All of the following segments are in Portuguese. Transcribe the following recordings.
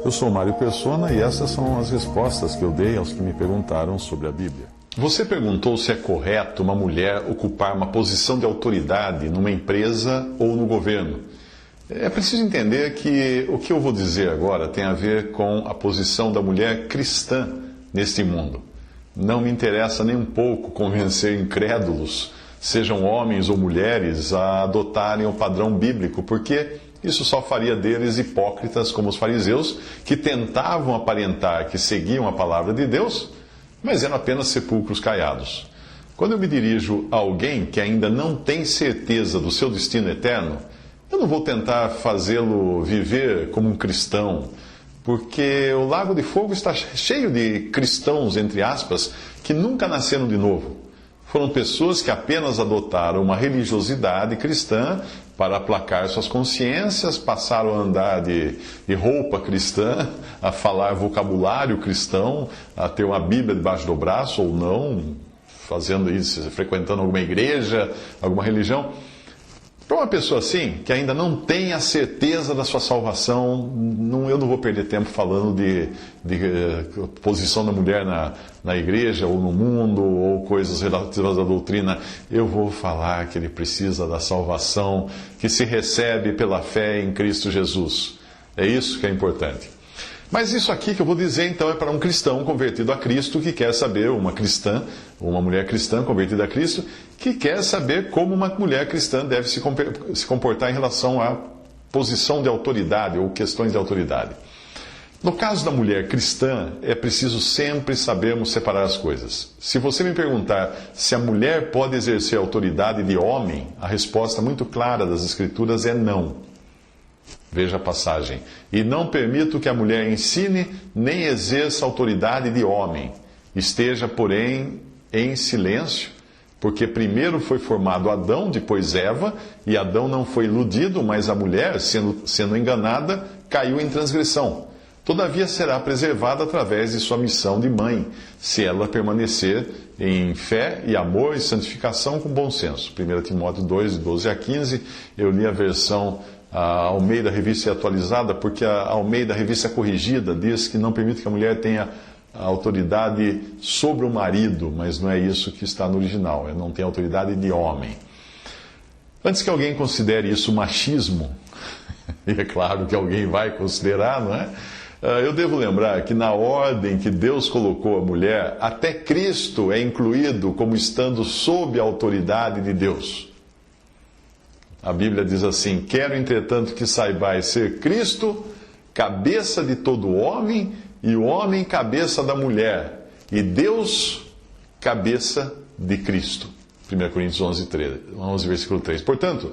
Eu sou Mário Persona e essas são as respostas que eu dei aos que me perguntaram sobre a Bíblia. Você perguntou se é correto uma mulher ocupar uma posição de autoridade numa empresa ou no governo. É preciso entender que o que eu vou dizer agora tem a ver com a posição da mulher cristã neste mundo. Não me interessa nem um pouco convencer incrédulos, sejam homens ou mulheres, a adotarem o padrão bíblico, porque isso só faria deles hipócritas como os fariseus, que tentavam aparentar que seguiam a palavra de Deus, mas eram apenas sepulcros caiados. Quando eu me dirijo a alguém que ainda não tem certeza do seu destino eterno, eu não vou tentar fazê-lo viver como um cristão, porque o Lago de Fogo está cheio de cristãos, entre aspas, que nunca nasceram de novo. Foram pessoas que apenas adotaram uma religiosidade cristã para aplacar suas consciências, passaram a andar de roupa cristã, a falar vocabulário cristão, a ter uma Bíblia debaixo do braço ou não, fazendo isso, frequentando alguma igreja, alguma religião. Para uma pessoa assim, que ainda não tem a certeza da sua salvação, eu não vou perder tempo falando de posição da mulher na igreja, ou no mundo, ou coisas relativas à doutrina. Eu vou falar que ele precisa da salvação que se recebe pela fé em Cristo Jesus. É isso que é importante. Mas isso aqui que eu vou dizer, então, é para um cristão convertido a Cristo que quer saber, uma cristã, uma mulher cristã convertida a Cristo, que quer saber como uma mulher cristã deve se comportar em relação à posição de autoridade ou questões de autoridade. No caso da mulher cristã, é preciso sempre sabermos separar as coisas. Se você me perguntar se a mulher pode exercer a autoridade de homem, a resposta muito clara das Escrituras é não. Veja a passagem. E não permito que a mulher ensine nem exerça autoridade de homem. Esteja, porém, em silêncio, porque primeiro foi formado Adão, depois Eva, e Adão não foi iludido, mas a mulher, sendo enganada, caiu em transgressão. Todavia será preservada através de sua missão de mãe, se ela permanecer em fé e amor e santificação com bom senso. 1 Timóteo 2, 12 a 15, eu li a versão a Almeida Revista Atualizada, porque a Almeida Revista Corrigida diz que não permite que a mulher tenha a autoridade sobre o marido, mas não é isso que está no original, não tem autoridade de homem. Antes que alguém considere isso machismo, e é claro que alguém vai considerar, não é? Eu devo lembrar que na ordem que Deus colocou a mulher, até Cristo é incluído como estando sob a autoridade de Deus. A Bíblia diz assim: quero, entretanto, que saibais ser Cristo, cabeça de todo homem, e o homem, cabeça da mulher, e Deus, cabeça de Cristo. 1 Coríntios 11, versículo 3. Portanto,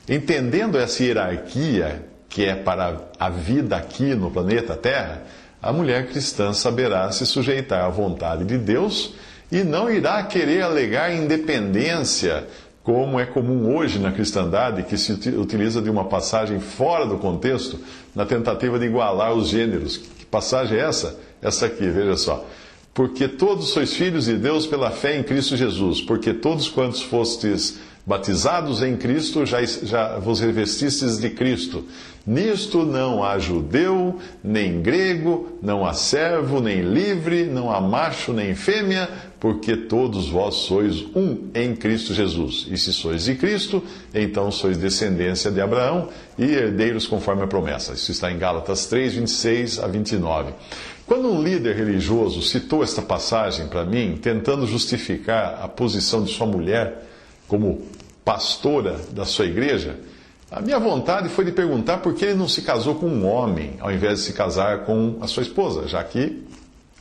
entendendo essa hierarquia que é para a vida aqui no planeta Terra, a mulher cristã saberá se sujeitar à vontade de Deus e não irá querer alegar independência, como é comum hoje na cristandade, que se utiliza de uma passagem fora do contexto, na tentativa de igualar os gêneros. Que passagem é essa? Essa aqui, veja só. Porque todos sois filhos de Deus pela fé em Cristo Jesus, porque todos quantos fostes batizados em Cristo, já vos revestistes de Cristo. Nisto não há judeu, nem grego, não há servo, nem livre, não há macho, nem fêmea, porque todos vós sois um em Cristo Jesus. E se sois de Cristo, então sois descendência de Abraão e herdeiros conforme a promessa. Isso está em Gálatas 3, 26 a 29. Quando um líder religioso citou esta passagem para mim, tentando justificar a posição de sua mulher como pastora da sua igreja, a minha vontade foi de perguntar por que ele não se casou com um homem, ao invés de se casar com a sua esposa, já que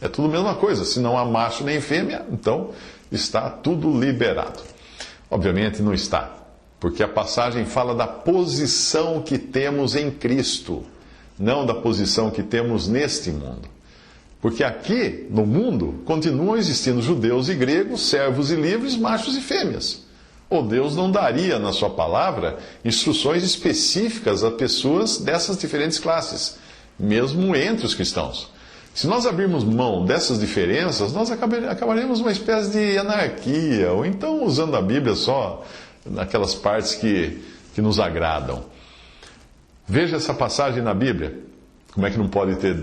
é tudo a mesma coisa. Se não há macho nem fêmea, então está tudo liberado. Obviamente não está, porque a passagem fala da posição que temos em Cristo, não da posição que temos neste mundo. Porque aqui, no mundo, continuam existindo judeus e gregos, servos e livres, machos e fêmeas. Ou Deus não daria, na sua palavra, instruções específicas a pessoas dessas diferentes classes, mesmo entre os cristãos. Se nós abrirmos mão dessas diferenças, nós acabaremos uma espécie de anarquia, ou então usando a Bíblia só naquelas partes que nos agradam. Veja essa passagem na Bíblia. Como é que não pode ter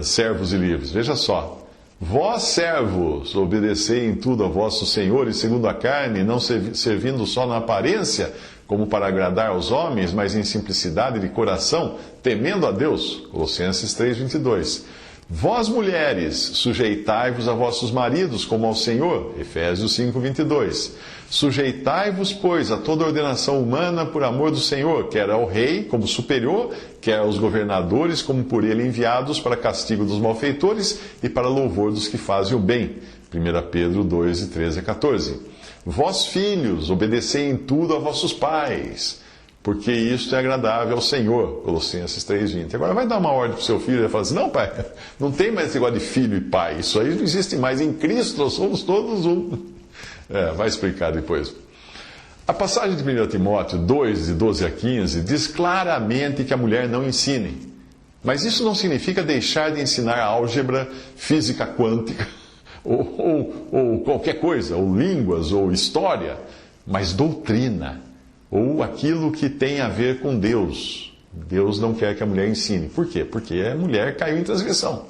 servos e livres? Veja só. Vós, servos, obedecei em tudo a vossos senhores segundo a carne, não servindo só na aparência, como para agradar aos homens, mas em simplicidade de coração, temendo a Deus. Colossenses 3:22. Vós, mulheres, sujeitai-vos a vossos maridos como ao Senhor. Efésios 5:22. Sujeitai-vos, pois, a toda ordenação humana por amor do Senhor, quer ao rei como superior, quer aos governadores como por ele enviados para castigo dos malfeitores e para louvor dos que fazem o bem. 1 Pedro 2:13-14. Vós, filhos, obedecei em tudo a vossos pais, porque isto é agradável ao Senhor. Colossenses 3:20. Agora vai dar uma ordem para o seu filho e ele fala assim: não, pai, não tem mais esse negócio de filho e pai. Isso aí não existe mais. Em Cristo nós somos todos um. Vai explicar depois. A passagem de 1 Timóteo 2, de 12 a 15, diz claramente que a mulher não ensine. Mas isso não significa deixar de ensinar álgebra, física quântica, ou qualquer coisa, ou línguas, ou história, mas doutrina, ou aquilo que tem a ver com Deus. Deus não quer que a mulher ensine. Por quê? Porque a mulher caiu em transgressão.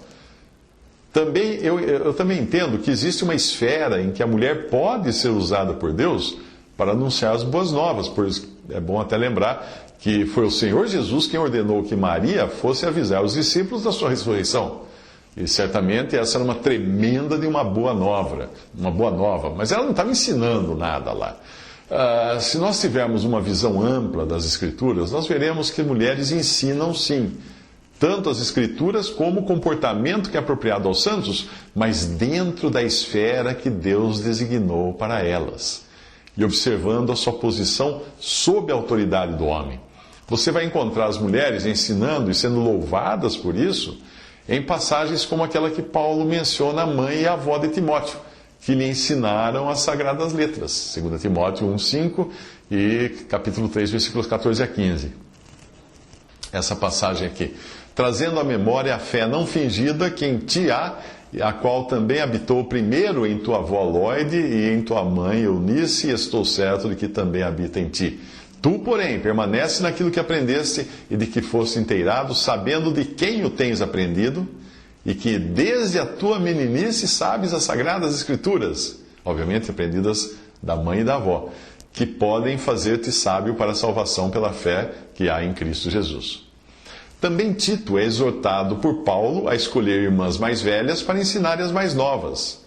Eu também entendo que existe uma esfera em que a mulher pode ser usada por Deus para anunciar as boas novas. Por isso é bom até lembrar que foi o Senhor Jesus quem ordenou que Maria fosse avisar os discípulos da sua ressurreição. E certamente essa era uma tremenda de uma boa nova. Mas ela não estava ensinando nada lá. Se nós tivermos uma visão ampla das Escrituras, nós veremos que mulheres ensinam sim. Tanto as Escrituras como o comportamento que é apropriado aos santos, mas dentro da esfera que Deus designou para elas. E observando a sua posição sob a autoridade do homem. Você vai encontrar as mulheres ensinando e sendo louvadas por isso em passagens como aquela que Paulo menciona a mãe e a avó de Timóteo, que lhe ensinaram as Sagradas Letras. 2 Timóteo 1:5 e capítulo 3, versículos 14 a 15. Essa passagem aqui. Trazendo à memória a fé não fingida que em ti há, a qual também habitou primeiro em tua avó Lóide e em tua mãe Eunice, e estou certo de que também habita em ti. Tu, porém, permanece naquilo que aprendeste e de que foste inteirado, sabendo de quem o tens aprendido, e que desde a tua meninice sabes as Sagradas Escrituras, obviamente aprendidas da mãe e da avó, que podem fazer-te sábio para a salvação pela fé que há em Cristo Jesus. Também Tito é exortado por Paulo a escolher irmãs mais velhas para ensinar as mais novas.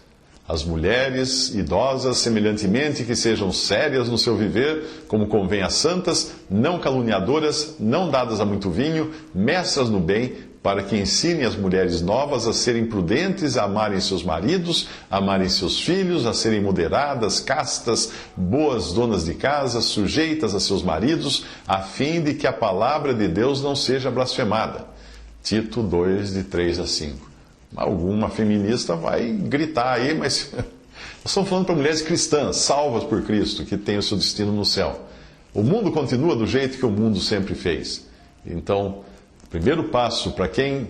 As mulheres idosas, semelhantemente, que sejam sérias no seu viver, como convém a santas, não caluniadoras, não dadas a muito vinho, mestras no bem, para que ensinem as mulheres novas a serem prudentes, a amarem seus maridos, a amarem seus filhos, a serem moderadas, castas, boas donas de casa, sujeitas a seus maridos, a fim de que a palavra de Deus não seja blasfemada. Tito 2, de 3 a 5. Alguma feminista vai gritar aí, mas nós estamos falando para mulheres cristãs, salvas por Cristo, que têm o seu destino no céu. O mundo continua do jeito que o mundo sempre fez. Então, o primeiro passo para quem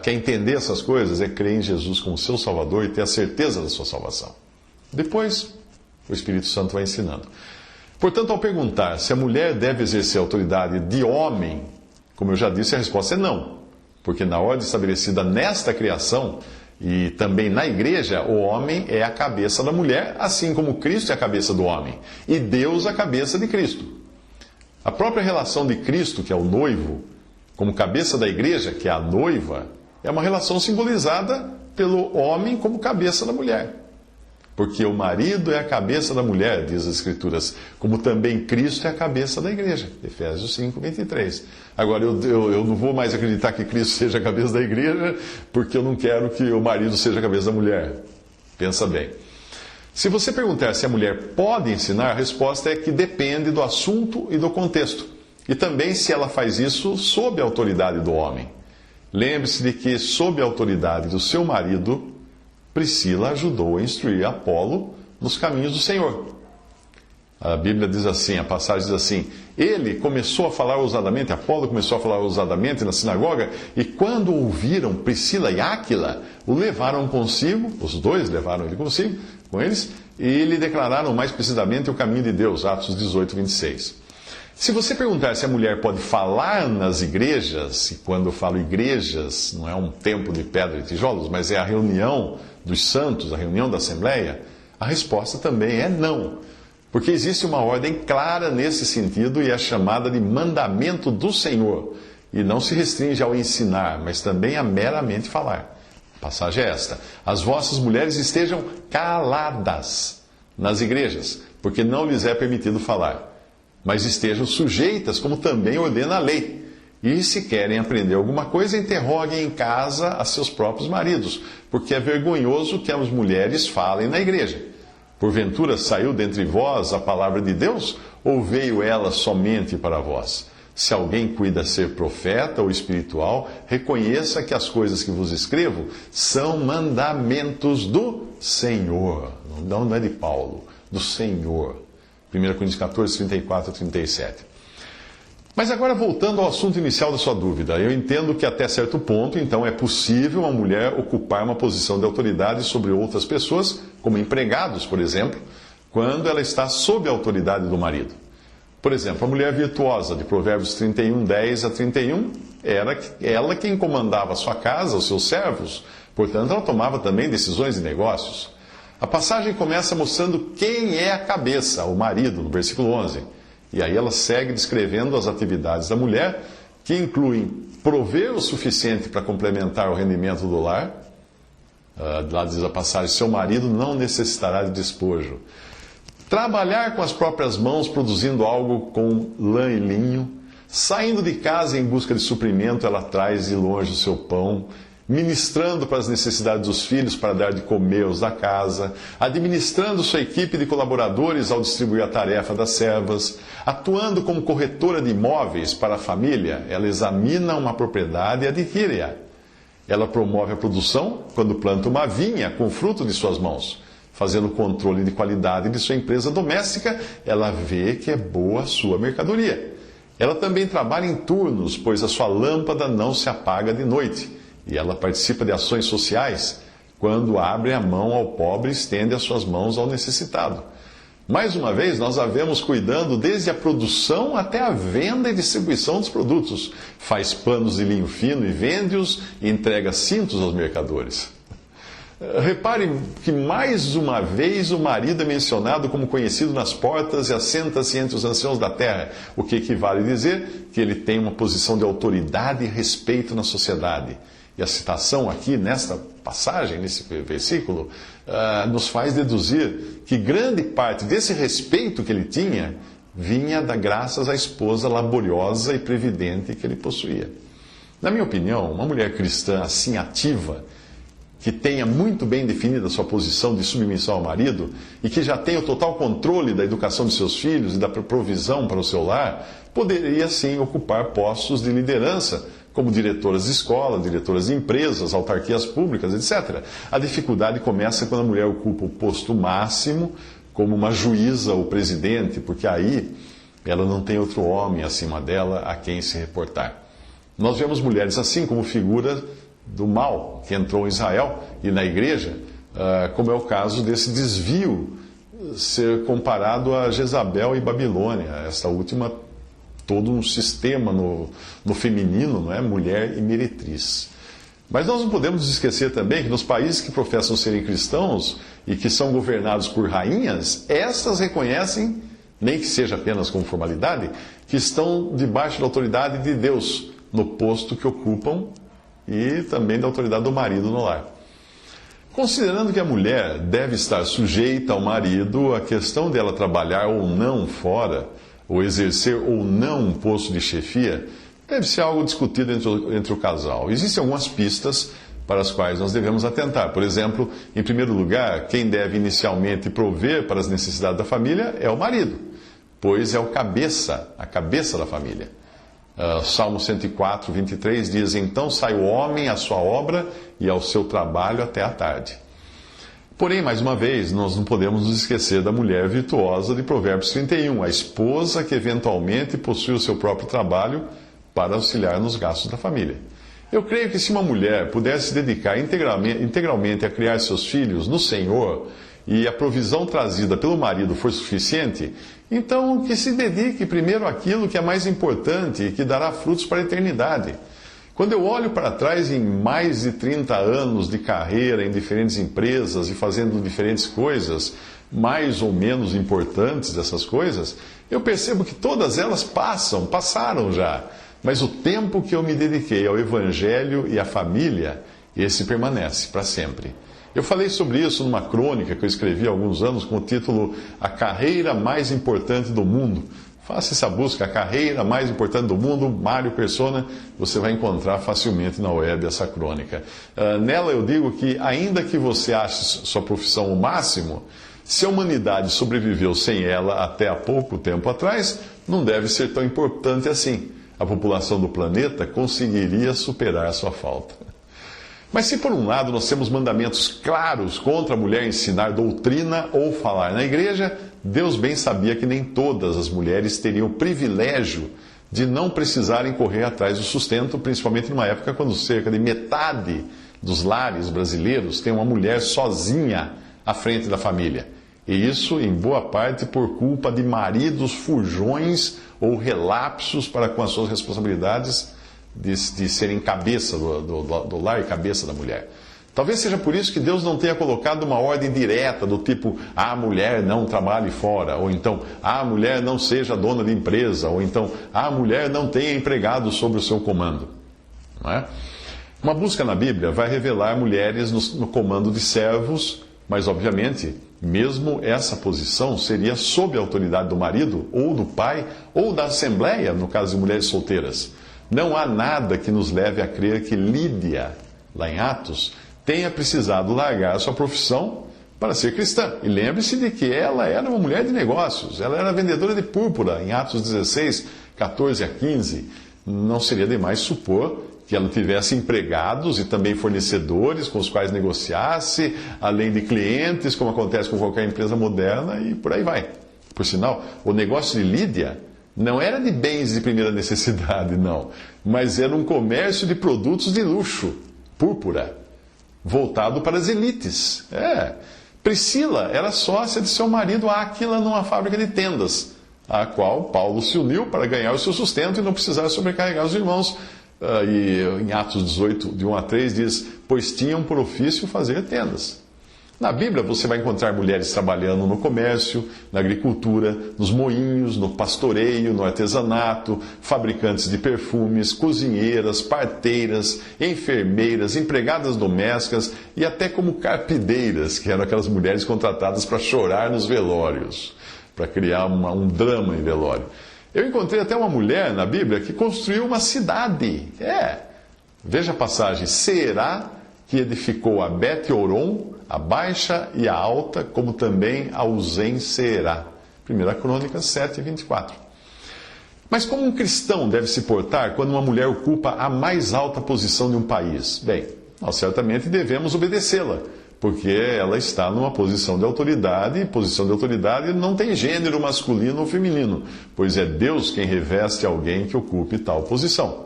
quer entender essas coisas é crer em Jesus como seu Salvador e ter a certeza da sua salvação. Depois, o Espírito Santo vai ensinando. Portanto, ao perguntar se a mulher deve exercer autoridade de homem, como eu já disse, a resposta é não. Porque na ordem estabelecida nesta criação e também na igreja, o homem é a cabeça da mulher, assim como Cristo é a cabeça do homem. E Deus a cabeça de Cristo. A própria relação de Cristo, que é o noivo, como cabeça da igreja, que é a noiva, é uma relação simbolizada pelo homem como cabeça da mulher. Porque o marido é a cabeça da mulher, diz as Escrituras, como também Cristo é a cabeça da igreja. Efésios 5, 23. Agora, eu não vou mais acreditar que Cristo seja a cabeça da igreja, porque eu não quero que o marido seja a cabeça da mulher. Pensa bem. Se você perguntar se a mulher pode ensinar, a resposta é que depende do assunto e do contexto. E também se ela faz isso sob a autoridade do homem. Lembre-se de que, sob a autoridade do seu marido, Priscila ajudou a instruir Apolo nos caminhos do Senhor. A Bíblia diz assim, a passagem diz assim: ele começou a falar ousadamente, Apolo começou a falar ousadamente na sinagoga, e quando ouviram Priscila e Áquila, o levaram consigo, os dois levaram ele consigo, com eles, e lhe declararam mais precisamente o caminho de Deus, Atos 18, 26. Se você perguntar se a mulher pode falar nas igrejas, e quando eu falo igrejas, não é um templo de pedra e tijolos, mas é a reunião dos santos, a reunião da Assembleia, a resposta também é não. Porque existe uma ordem clara nesse sentido e é chamada de mandamento do Senhor. E não se restringe ao ensinar, mas também a meramente falar. A passagem é esta: as vossas mulheres estejam caladas nas igrejas, porque não lhes é permitido falar. Mas estejam sujeitas, como também ordena a lei. E se querem aprender alguma coisa, interroguem em casa a seus próprios maridos, porque é vergonhoso que as mulheres falem na igreja. Porventura saiu dentre vós a palavra de Deus, ou veio ela somente para vós? Se alguém cuida ser profeta ou espiritual, reconheça que as coisas que vos escrevo são mandamentos do Senhor. Não é de Paulo, do Senhor. 1 Coríntios 14, 34 e 37. Mas agora, voltando ao assunto inicial da sua dúvida, eu entendo que até certo ponto, então, é possível uma mulher ocupar uma posição de autoridade sobre outras pessoas, como empregados, por exemplo, quando ela está sob a autoridade do marido. Por exemplo, a mulher virtuosa de Provérbios 31, 10 a 31, era ela quem comandava a sua casa, os seus servos, portanto, ela tomava também decisões de negócios. A passagem começa mostrando quem é a cabeça, o marido, no versículo 11. E aí ela segue descrevendo as atividades da mulher, que incluem prover o suficiente para complementar o rendimento do lar. Lá diz a passagem: seu marido não necessitará de despojo. Trabalhar com as próprias mãos, produzindo algo com lã e linho. Saindo de casa em busca de suprimento, ela traz de longe o seu pão. Ministrando para as necessidades dos filhos para dar de comer aos da casa, administrando sua equipe de colaboradores ao distribuir a tarefa das servas, atuando como corretora de imóveis para a família, ela examina uma propriedade e adquire-a. Ela promove a produção quando planta uma vinha com fruto de suas mãos. Fazendo controle de qualidade de sua empresa doméstica, ela vê que é boa a sua mercadoria. Ela também trabalha em turnos, pois a sua lâmpada não se apaga de noite. E ela participa de ações sociais quando abre a mão ao pobre e estende as suas mãos ao necessitado. Mais uma vez, nós a vemos cuidando desde a produção até a venda e distribuição dos produtos. Faz panos de linho fino e vende-os e entrega cintos aos mercadores. Repare que mais uma vez o marido é mencionado como conhecido nas portas e assenta-se entre os anciãos da terra, o que equivale a dizer que ele tem uma posição de autoridade e respeito na sociedade. E a citação aqui, nesta passagem, nesse versículo, nos faz deduzir que grande parte desse respeito que ele tinha vinha graças à esposa laboriosa e previdente que ele possuía. Na minha opinião, uma mulher cristã assim ativa, que tenha muito bem definida a sua posição de submissão ao marido e que já tenha o total controle da educação de seus filhos e da provisão para o seu lar, poderia sim ocupar postos de liderança, como diretoras de escola, diretoras de empresas, autarquias públicas, etc. A dificuldade começa quando a mulher ocupa o posto máximo, como uma juíza ou presidente, porque aí ela não tem outro homem acima dela a quem se reportar. Nós vemos mulheres assim como figura do mal que entrou em Israel e na igreja, como é o caso desse desvio ser comparado a Jezabel e Babilônia, esta última todo um sistema no feminino, não é? Mulher e meretriz. Mas nós não podemos esquecer também que nos países que professam serem cristãos e que são governados por rainhas, essas reconhecem, nem que seja apenas como formalidade, que estão debaixo da autoridade de Deus, no posto que ocupam e também da autoridade do marido no lar. Considerando que a mulher deve estar sujeita ao marido, a questão dela trabalhar ou não fora, ou exercer ou não um posto de chefia, deve ser algo discutido entre o casal. Existem algumas pistas para as quais nós devemos atentar. Por exemplo, em primeiro lugar, quem deve inicialmente prover para as necessidades da família é o marido, pois é a cabeça da família. Salmo 104, 23 diz: então sai o homem à sua obra e ao seu trabalho até a tarde. Porém, mais uma vez, nós não podemos nos esquecer da mulher virtuosa de Provérbios 31, a esposa que eventualmente possui o seu próprio trabalho para auxiliar nos gastos da família. Eu creio que se uma mulher pudesse se dedicar integralmente a criar seus filhos no Senhor e a provisão trazida pelo marido for suficiente, Então, que se dedique primeiro àquilo que é mais importante e que dará frutos para a eternidade. Quando eu olho para trás em mais de 30 anos de carreira em diferentes empresas e fazendo diferentes coisas, mais ou menos importantes dessas coisas, eu percebo que todas elas passaram já. Mas o tempo que eu me dediquei ao Evangelho e à família, esse permanece para sempre. Eu falei sobre isso numa crônica que eu escrevi há alguns anos com o título A Carreira Mais Importante do Mundo. Faça essa busca, A Carreira Mais Importante do Mundo, Mário Persona, você vai encontrar facilmente na web essa crônica. Nela eu digo que, ainda que você ache sua profissão o máximo, se a humanidade sobreviveu sem ela até há pouco tempo atrás, não deve ser tão importante assim. A população do planeta conseguiria superar a sua falta. Mas se por um lado nós temos mandamentos claros contra a mulher ensinar doutrina ou falar na igreja, Deus bem sabia que nem todas as mulheres teriam o privilégio de não precisarem correr atrás do sustento, principalmente numa época quando cerca de metade dos lares brasileiros tem uma mulher sozinha à frente da família. E isso, em boa parte, por culpa de maridos fujões ou relapsos para com as suas responsabilidades de serem cabeça do lar e cabeça da mulher. Talvez seja por isso que Deus não tenha colocado uma ordem direta do tipo, a mulher não trabalhe fora, ou então, a mulher não seja dona de empresa, ou então, a mulher não tenha empregado sob o seu comando. Não é? Uma busca na Bíblia vai revelar mulheres no comando de servos, mas obviamente, mesmo essa posição seria sob a autoridade do marido, ou do pai, ou da assembleia, no caso de mulheres solteiras. Não há nada que nos leve a crer que Lídia, lá em Atos, tenha precisado largar a sua profissão para ser cristã. E lembre-se de que ela era uma mulher de negócios, ela era vendedora de púrpura, em Atos 16, 14 a 15. Não seria demais supor que ela tivesse empregados e também fornecedores com os quais negociasse, além de clientes, como acontece com qualquer empresa moderna, e por aí vai. Por sinal, o negócio de Lídia não era de bens de primeira necessidade, não, mas era um comércio de produtos de luxo, púrpura, voltado para as elites. Priscila era sócia de seu marido Áquila numa fábrica de tendas, a qual Paulo se uniu para ganhar o seu sustento e não precisar sobrecarregar os irmãos. E em Atos 18, de 1 a 3, diz, pois tinham por ofício fazer tendas. Na Bíblia você vai encontrar mulheres trabalhando no comércio, na agricultura, nos moinhos, no pastoreio, no artesanato, fabricantes de perfumes, cozinheiras, parteiras, enfermeiras, empregadas domésticas e até como carpideiras, que eram aquelas mulheres contratadas para chorar nos velórios, para criar um drama em velório. Eu encontrei até uma mulher na Bíblia que construiu uma cidade. Veja a passagem. Será que edificou a Bet-Horon, a baixa e a alta, como também a Uzen-Seerá. 1 Crônicas 7, 24. Mas como um cristão deve se portar quando uma mulher ocupa a mais alta posição de um país? Bem, nós certamente devemos obedecê-la, porque ela está numa posição de autoridade, e posição de autoridade não tem gênero masculino ou feminino, pois é Deus quem reveste alguém que ocupe tal posição.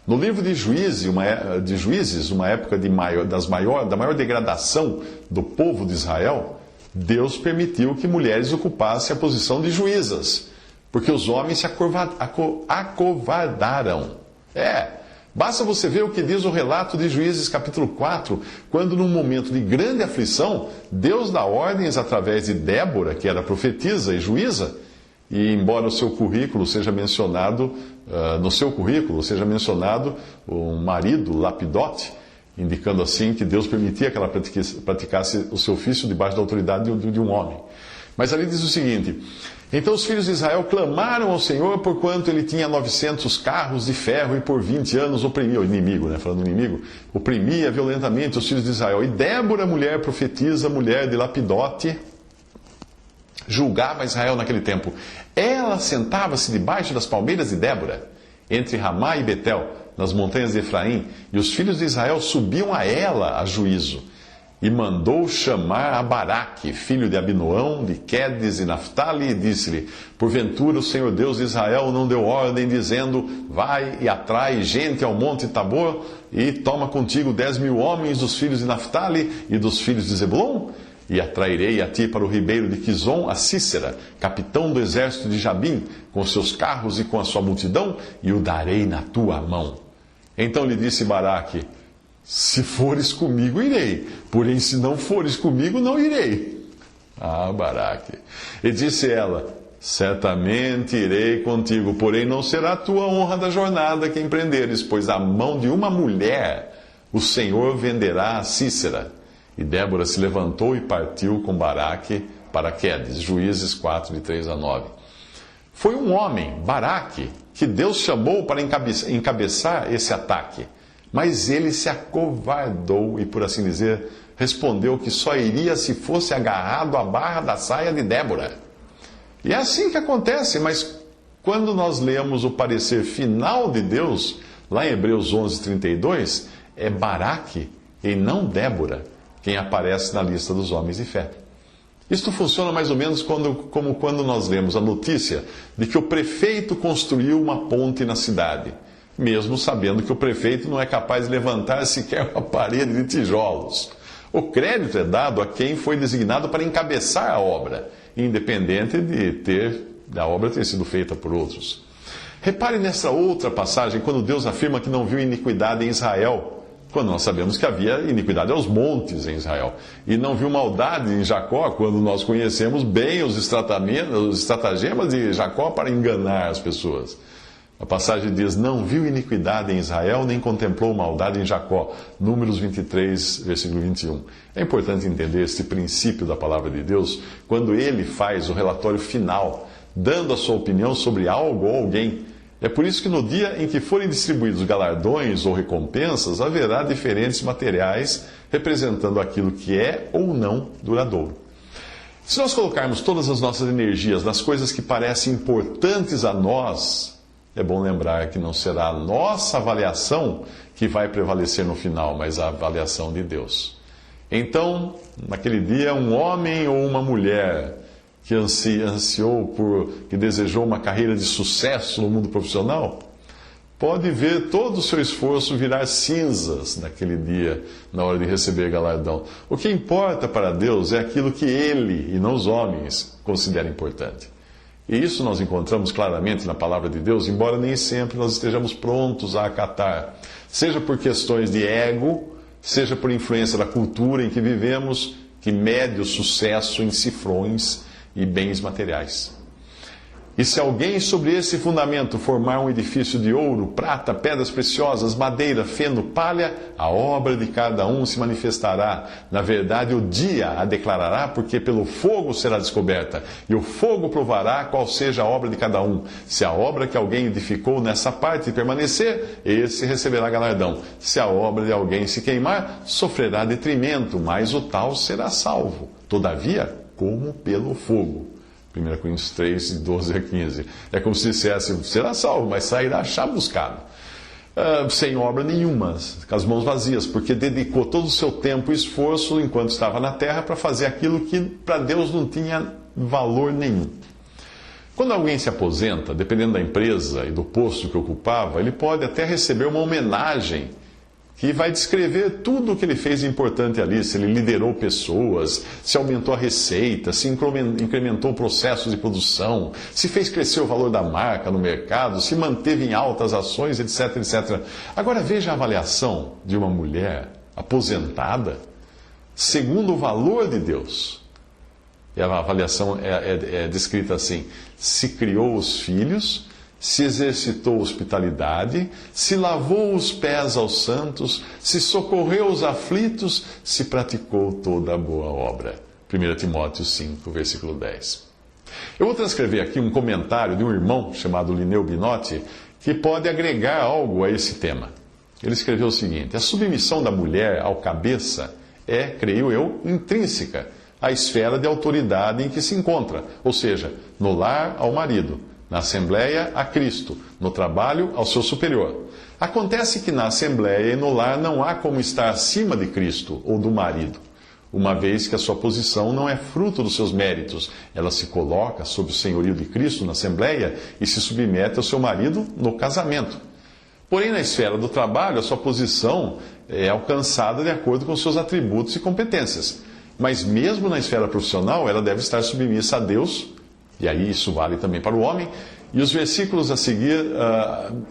No livro de Juízes, uma época da maior degradação do povo de Israel, Deus permitiu que mulheres ocupassem a posição de juízas, porque os homens se acovardaram. Basta você ver o que diz o relato de Juízes capítulo 4, quando num momento de grande aflição, Deus dá ordens através de Débora, que era profetisa e juíza, e embora no seu currículo seja mencionado um marido, Lapidote, indicando assim que Deus permitia que ela praticasse o seu ofício debaixo da autoridade de um homem. Mas ali diz o seguinte: então os filhos de Israel clamaram ao Senhor porquanto ele tinha 900 carros de ferro e por 20 anos oprimia, o inimigo, falando do inimigo, oprimia violentamente os filhos de Israel. E Débora, mulher profetisa, mulher de Lapidote, julgava Israel naquele tempo. Ela sentava-se debaixo das palmeiras de Débora, entre Ramá e Betel, nas montanhas de Efraim, e os filhos de Israel subiam a ela a juízo. E mandou chamar a Baraque, filho de Abinoão, de Quedes e Naftali, e disse-lhe: porventura o Senhor Deus de Israel não deu ordem, dizendo: vai e atrai gente ao monte Tabor, e toma contigo 10.000 homens dos filhos de Naftali e dos filhos de Zebulon? e atrairei a ti para o ribeiro de Quizon a Sísera, capitão do exército de Jabim, com seus carros e com a sua multidão, e o darei na tua mão. Então lhe disse Baraque: se fores comigo, irei, porém se não fores comigo, não irei. Ah, Baraque. E disse ela: certamente irei contigo, porém não será a tua honra da jornada que empreenderes, pois a mão de uma mulher o Senhor venderá a Sísera. E Débora se levantou e partiu com Baraque para Quedes. Juízes 4, de 3 a 9. Foi um homem, Baraque, que Deus chamou para encabeçar esse ataque. Mas ele se acovardou e, por assim dizer, respondeu que só iria se fosse agarrado à barra da saia de Débora. E é assim que acontece, mas quando nós lemos o parecer final de Deus, lá em Hebreus 11, 32, é Baraque e não Débora quem aparece na lista dos homens de fé. Isto funciona mais ou menos como quando nós lemos a notícia de que o prefeito construiu uma ponte na cidade, mesmo sabendo que o prefeito não é capaz de levantar sequer uma parede de tijolos. O crédito é dado a quem foi designado para encabeçar a obra, independente da obra ter sido feita por outros. Repare nessa outra passagem, quando Deus afirma que não viu iniquidade em Israel, quando nós sabemos que havia iniquidade aos montes em Israel. E não viu maldade em Jacó, quando nós conhecemos bem os estratagemas de Jacó para enganar as pessoas. A passagem diz: não viu iniquidade em Israel, nem contemplou maldade em Jacó. Números 23, versículo 21. É importante entender este princípio da palavra de Deus quando ele faz o relatório final, dando a sua opinião sobre algo ou alguém. É por isso que no dia em que forem distribuídos galardões ou recompensas, haverá diferentes materiais representando aquilo que é ou não duradouro. Se nós colocarmos todas as nossas energias nas coisas que parecem importantes a nós, é bom lembrar que não será a nossa avaliação que vai prevalecer no final, mas a avaliação de Deus. Então, naquele dia, um homem ou uma mulher que que desejou uma carreira de sucesso no mundo profissional, pode ver todo o seu esforço virar cinzas naquele dia, na hora de receber galardão. O que importa para Deus é aquilo que Ele, e não os homens, consideram importante. E isso nós encontramos claramente na palavra de Deus, embora nem sempre nós estejamos prontos a acatar, seja por questões de ego, seja por influência da cultura em que vivemos, que mede o sucesso em cifrões e bens materiais. E se alguém sobre esse fundamento formar um edifício de ouro, prata, pedras preciosas, madeira, feno, palha, a obra de cada um se manifestará. Na verdade, o dia a declarará, porque pelo fogo será descoberta, e o fogo provará qual seja a obra de cada um. Se a obra que alguém edificou nessa parte permanecer, esse receberá galardão. Se a obra de alguém se queimar, sofrerá detrimento, mas o tal será salvo. Todavia, como pelo fogo. 1 Coríntios 3, de 12 a 15. É como se dissesse: será salvo, mas sairá chamuscado. Sem obra nenhuma, com as mãos vazias, porque dedicou todo o seu tempo e esforço enquanto estava na terra para fazer aquilo que para Deus não tinha valor nenhum. Quando alguém se aposenta, dependendo da empresa e do posto que ocupava, ele pode até receber uma homenagem que vai descrever tudo o que ele fez de importante ali, se ele liderou pessoas, se aumentou a receita, se incrementou processos de produção, se fez crescer o valor da marca no mercado, se manteve em altas ações, etc, etc. Agora veja a avaliação de uma mulher aposentada segundo o valor de Deus. E a avaliação é descrita assim: se criou os filhos, se exercitou hospitalidade, se lavou os pés aos santos, se socorreu os aflitos, se praticou toda a boa obra. 1 Timóteo 5, versículo 10. Eu vou transcrever aqui um comentário de um irmão chamado Lineu Binotti, que pode agregar algo a esse tema. Ele escreveu o seguinte: a submissão da mulher ao cabeça é, creio eu, intrínseca à esfera de autoridade em que se encontra, ou seja, no lar ao marido, na Assembleia a Cristo, no trabalho ao seu superior. Acontece que na Assembleia e no lar não há como estar acima de Cristo ou do marido, uma vez que a sua posição não é fruto dos seus méritos. Ela se coloca sob o senhorio de Cristo na Assembleia e se submete ao seu marido no casamento. Porém, na esfera do trabalho, a sua posição é alcançada de acordo com seus atributos e competências. Mas mesmo na esfera profissional, ela deve estar submissa a Deus, e aí isso vale também para o homem, e os versículos a seguir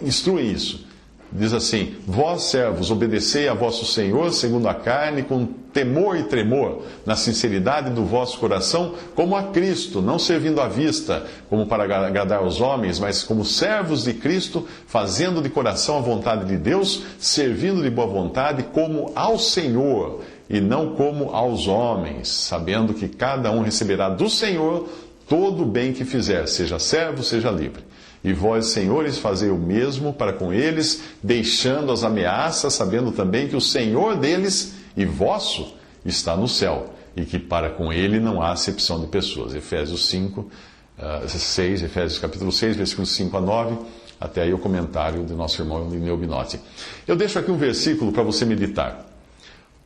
instruem isso. Diz assim: vós, servos, obedecei a vosso Senhor segundo a carne, com temor e tremor, na sinceridade do vosso coração, como a Cristo, não servindo à vista, como para agradar aos homens, mas como servos de Cristo, fazendo de coração a vontade de Deus, servindo de boa vontade, como ao Senhor, e não como aos homens, sabendo que cada um receberá do Senhor todo o bem que fizer, seja servo, seja livre. E vós, senhores, fazei o mesmo para com eles, deixando as ameaças, sabendo também que o Senhor deles e vosso está no céu, e que para com ele não há acepção de pessoas. Efésios capítulo 6, versículos 5 a 9, até aí o comentário do nosso irmão Lineu Binotti. Eu deixo aqui um versículo para você meditar.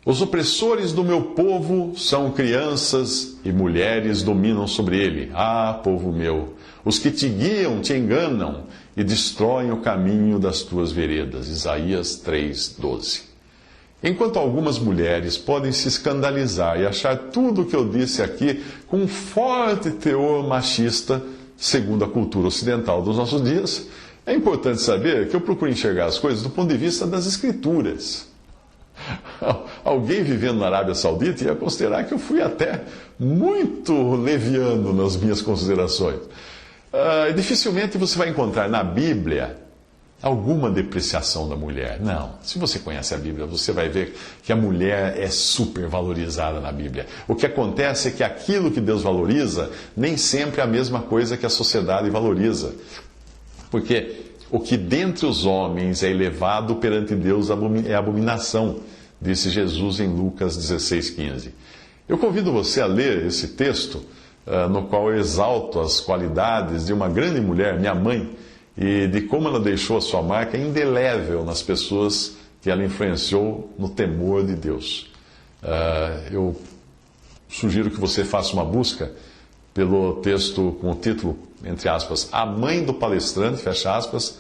Os opressores do meu povo são crianças e mulheres dominam sobre ele. Ah, povo meu, os que te guiam te enganam e destroem o caminho das tuas veredas. Isaías 3:12. Enquanto algumas mulheres podem se escandalizar e achar tudo o que eu disse aqui com um forte teor machista, segundo a cultura ocidental dos nossos dias, é importante saber que eu procuro enxergar as coisas do ponto de vista das Escrituras. Alguém vivendo na Arábia Saudita ia considerar que eu fui até muito leviano nas minhas considerações. Dificilmente você vai encontrar na Bíblia alguma depreciação da mulher. Não. Se você conhece a Bíblia, você vai ver que a mulher é supervalorizada na Bíblia. O que acontece é que aquilo que Deus valoriza nem sempre é a mesma coisa que a sociedade valoriza. Porque o que dentre os homens é elevado perante Deus é abominação, disse Jesus em Lucas 16:15. Eu convido você a ler esse texto, no qual eu exalto as qualidades de uma grande mulher, minha mãe, e de como ela deixou a sua marca indelével nas pessoas que ela influenciou no temor de Deus. Eu sugiro que você faça uma busca pelo texto com o título, entre aspas, A Mãe do Palestrante, fecha aspas,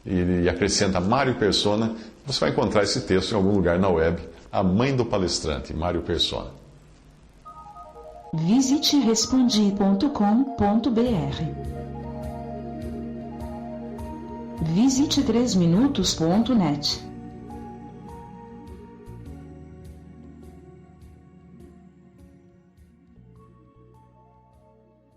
e acrescenta Mário Persona. Você vai encontrar esse texto em algum lugar na web, A Mãe do Palestrante, Mário Persona. Visite respondi.com.br. Visite 3minutos.net.